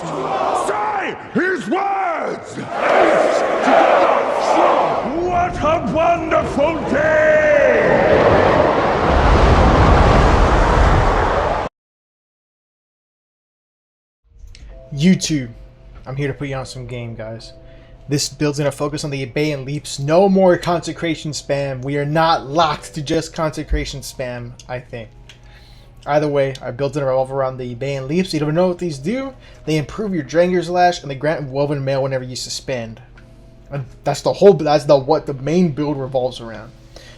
Say his words! What a wonderful day! YouTube, I'm here to put you on some game, guys. This build's gonna focus on the Abeyant leaps. No more consecration spam. We are not locked to just consecration spam, I think. Either way, our build's gonna revolve around the Abeyant leaps. You don't know what these do. They improve your Dranger's Lash and they grant woven mail whenever you suspend. And that's what the main build revolves around.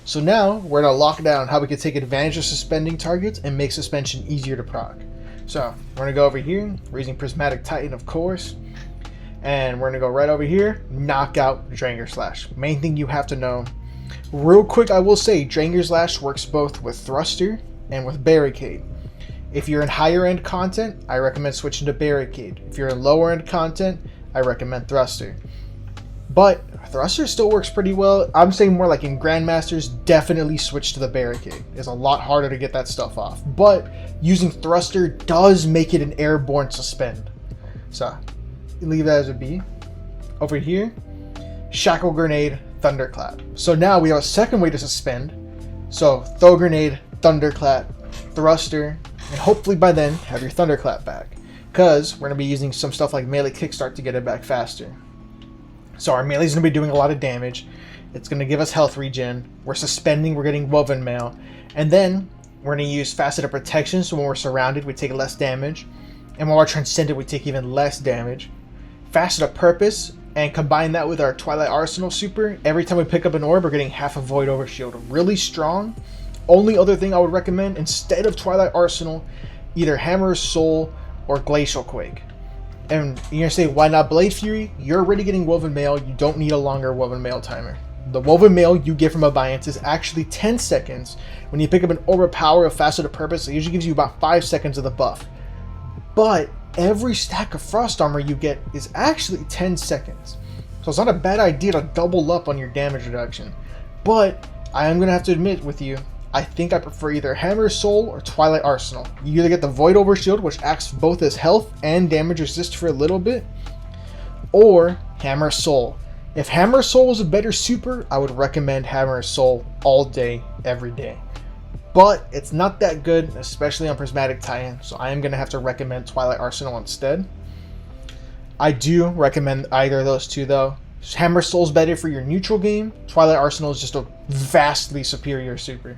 So now we're gonna lock down how we can take advantage of suspending targets and make suspension easier to proc. So we're gonna go over here. We're using Prismatic Titan, of course. And we're gonna go right over here, knock out Dranger's Lash. Main thing you have to know. Real quick, I will say Dranger's Lash works both with Thruster and with Barricade. If you're in higher end content, I recommend switching to Barricade. If you're in lower end content, I recommend Thruster. But Thruster still works pretty well. I'm saying more like in Grandmasters, definitely switch to the Barricade. It's a lot harder to get that stuff off. But using Thruster does make it an airborne suspend. So leave that as a B. Over here, Shackle Grenade, Thunderclap. So now we have a second way to suspend. So throw grenade, Thunderclap, Thruster, and hopefully by then have your Thunderclap back. Because we're going to be using some stuff like Melee Kickstart to get it back faster. So our melee is going to be doing a lot of damage. It's going to give us health regen. We're suspending, we're getting woven mail. And then we're going to use Faceted Protection, so when we're surrounded we take less damage. And when we're transcended we take even less damage. Faceted Purpose, and combine that with our Twilight Arsenal super. Every time we pick up an orb we're getting half a Void Overshield. Really strong. Only other thing I would recommend, instead of Twilight Arsenal, either Hammer's Soul or Glacial Quake. And you're going to say, why not Blade Fury? You're already getting Woven Mail. You don't need a longer Woven Mail timer. The Woven Mail you get from Abeyant is actually 10 seconds. When you pick up an Orb of Power of Faceted Purpose, it usually gives you about 5 seconds of the buff. But every stack of Frost Armor you get is actually 10 seconds. So it's not a bad idea to double up on your damage reduction. But I am going to have to admit with you, I think I prefer either Hammer's Soul or Twilight Arsenal. You either get the Void Overshield, which acts both as health and damage resist for a little bit, or Hammer's Soul. If Hammer's Soul is a better super, I would recommend Hammer's Soul all day, every day. But it's not that good, especially on Prismatic Titan, so I am going to have to recommend Twilight Arsenal instead. I do recommend either of those two though. Hammer's Soul is better for your neutral game. Twilight Arsenal is just a vastly superior super.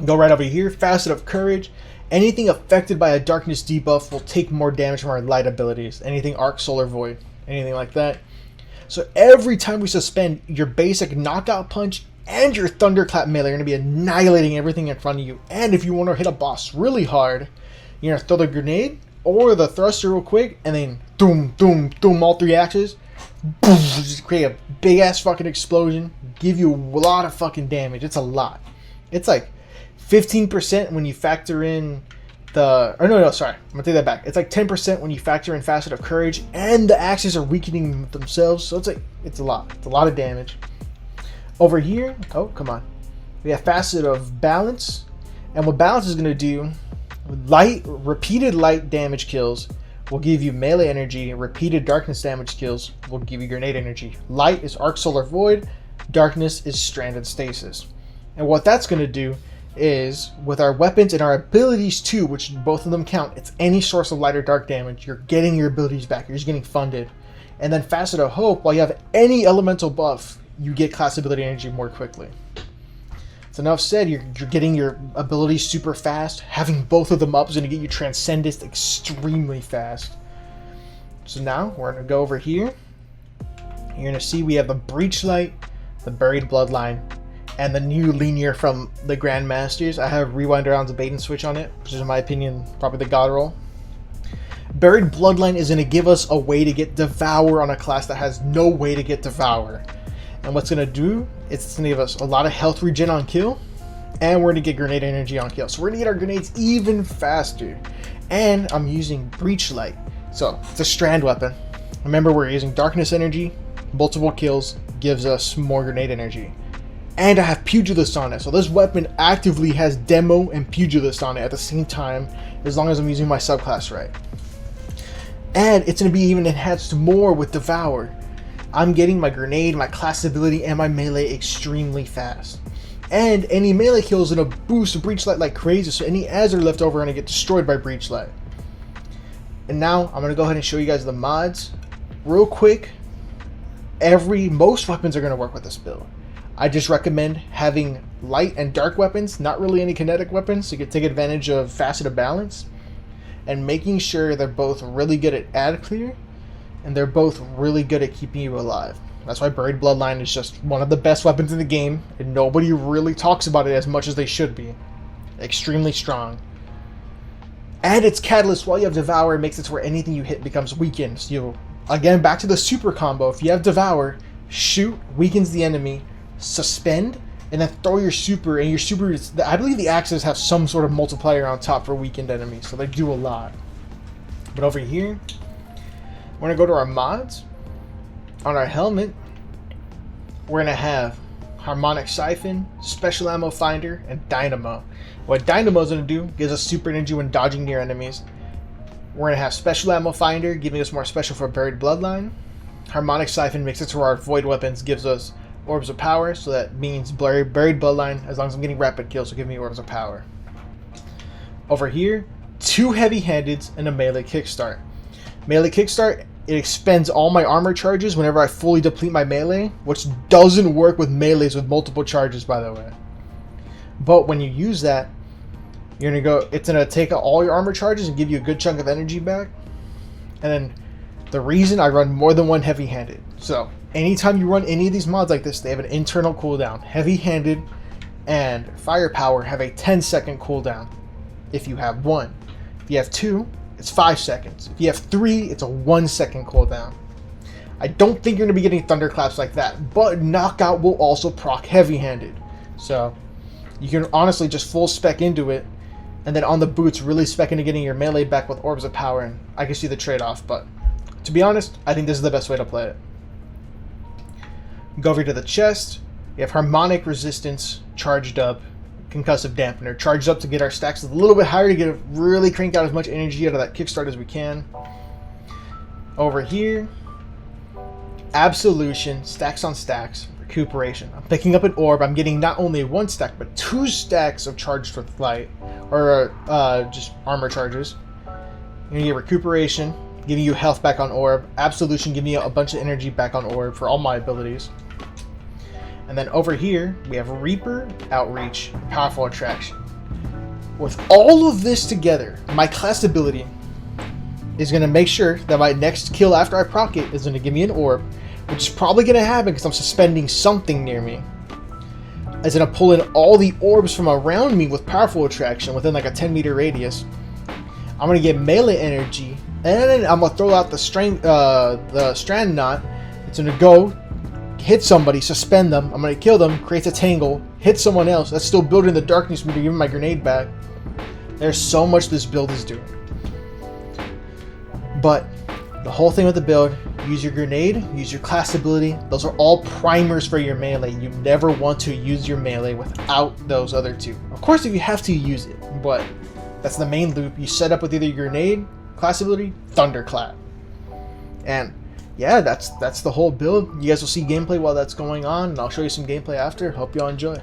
Go right over here, Facet of Courage. Anything affected by a darkness debuff will take more damage from our light abilities. Anything Arc, Solar Void, anything like that. So every time we suspend, your basic Knockout Punch and your Thunderclap melee are going to be annihilating everything in front of you. And if you want to hit a boss really hard, you're going to throw the grenade or the thruster real quick, and then doom, doom, doom, all three axes. Boom, just create a big ass fucking explosion. Give you a lot of fucking damage. It's a lot. It's like 15% when you factor in the... Or no, sorry. I'm going to take that back. It's like 10% when you factor in Facet of Courage, and the axes are weakening themselves. So it's a lot. It's a lot of damage. Over here... Oh, come on. We have Facet of Balance. And what Balance is going to do... Repeated light damage kills will give you melee energy. Repeated darkness damage kills will give you grenade energy. Light is Arc Solar Void. Darkness is Stranded Stasis. And what that's going to do is, with our weapons and our abilities too, which both of them count, it's any source of light or dark damage, you're getting your abilities back. You're just getting funded. And then Facet of Hope, while you have any elemental buff, you get class ability energy more quickly. So enough said, you're getting your abilities super fast. Having both of them up is going to get you Transcendence extremely fast. So now we're going to go over here. You're going to see we have the Breach Light, the Buried Bloodline, and the new linear from the Grandmasters. I have Rewind Around the Bait and Switch on it, which is in my opinion probably the god roll. Buried Bloodline is going to give us a way to get Devour on a class that has no way to get Devour. And what's going to do, it's going to give us a lot of health regen on kill, and we're going to get grenade energy on kill. So we're going to get our grenades even faster. And I'm using Breach Light. So it's a strand weapon. Remember, we're using darkness energy, multiple kills, gives us more grenade energy. And I have Pugilist on it. So this weapon actively has Demo and Pugilist on it at the same time, as long as I'm using my subclass right. And it's going to be even enhanced more with Devour. I'm getting my grenade, my class ability, and my melee extremely fast. And any melee kills are going to boost Breachlight like crazy, so any ads that are left over are going to get destroyed by Breachlight. And now I'm going to go ahead and show you guys the mods. Real quick, most weapons are going to work with this build. I just recommend having light and dark weapons, not really any kinetic weapons, so you can take advantage of faceted balance. And making sure they're both really good at ad clear, and they're both really good at keeping you alive. That's why Buried Bloodline is just one of the best weapons in the game, and nobody really talks about it as much as they should be. Extremely strong. And its Catalyst, while you have Devour, makes it to where anything you hit becomes weakened. So again, back to the super combo. If you have Devour, shoot, weakens the enemy, suspend, and then throw your super, and your super is, I believe the axes have some sort of multiplier on top for weakened enemies, so they do a lot. But over here, we're going to go to our mods. On our helmet, we're going to have Harmonic Siphon, Special Ammo Finder, and Dynamo. What Dynamo is going to do gives us super energy when dodging near enemies. We're going to have Special Ammo Finder, giving us more special for Buried Bloodline. Harmonic Siphon makes it to where our Void weapons gives us Orbs of Power, so that means Buried Bloodline, as long as I'm getting rapid kills, will give me Orbs of Power. Over here, 2 heavy-handeds and a melee kickstart. Melee kickstart, it expends all my armor charges whenever I fully deplete my melee, which doesn't work with melees with multiple charges, by the way. But when you use that, it's gonna take out all your armor charges and give you a good chunk of energy back. And then the reason I run more than one heavy-handed. So anytime you run any of these mods like this, they have an internal cooldown. Heavy-handed and Firepower have a 10-second cooldown if you have one. If you have 2, it's 5 seconds. If you have 3, it's a 1-second cooldown. I don't think you're going to be getting thunderclaps like that, but Knockout will also proc heavy-handed. So you can honestly just full spec into it, and then on the boots really spec into getting your melee back with Orbs of Power, and I can see the trade-off, but to be honest, I think this is the best way to play it. Go over to the chest. We have Harmonic Resistance charged up, Concussive Dampener charged up to get our stacks a little bit higher to really crank out as much energy out of that kickstart as we can. Over here, Absolution, stacks on stacks, Recuperation. I'm picking up an orb. I'm getting not only 1 stack, but 2 stacks of charged with light, or just armor charges. You're gonna get Recuperation, giving you health back on orb. Absolution, giving you a bunch of energy back on orb for all my abilities. And then over here, we have Reaper, Outreach, Powerful Attraction. With all of this together, my class ability is going to make sure that my next kill after I proc it is going to give me an orb, which is probably going to happen because I'm suspending something near me. It's going to pull in all the orbs from around me with Powerful Attraction within like a 10-meter radius. I'm going to get melee energy, and then I'm going to throw out the Strand Knot. It's going to go hit somebody, suspend them, I'm going to kill them, creates a tangle, hit someone else, that's still building the darkness for me to give my grenade back. There's so much this build is doing. But the whole thing with the build, use your grenade, use your class ability, those are all primers for your melee. You never want to use your melee without those other 2. Of course, if you have to, use it, but that's the main loop. You set up with either your grenade, class ability, Thunderclap. And yeah, that's the whole build. You guys will see gameplay while that's going on, and I'll show you some gameplay after. Hope y'all enjoy.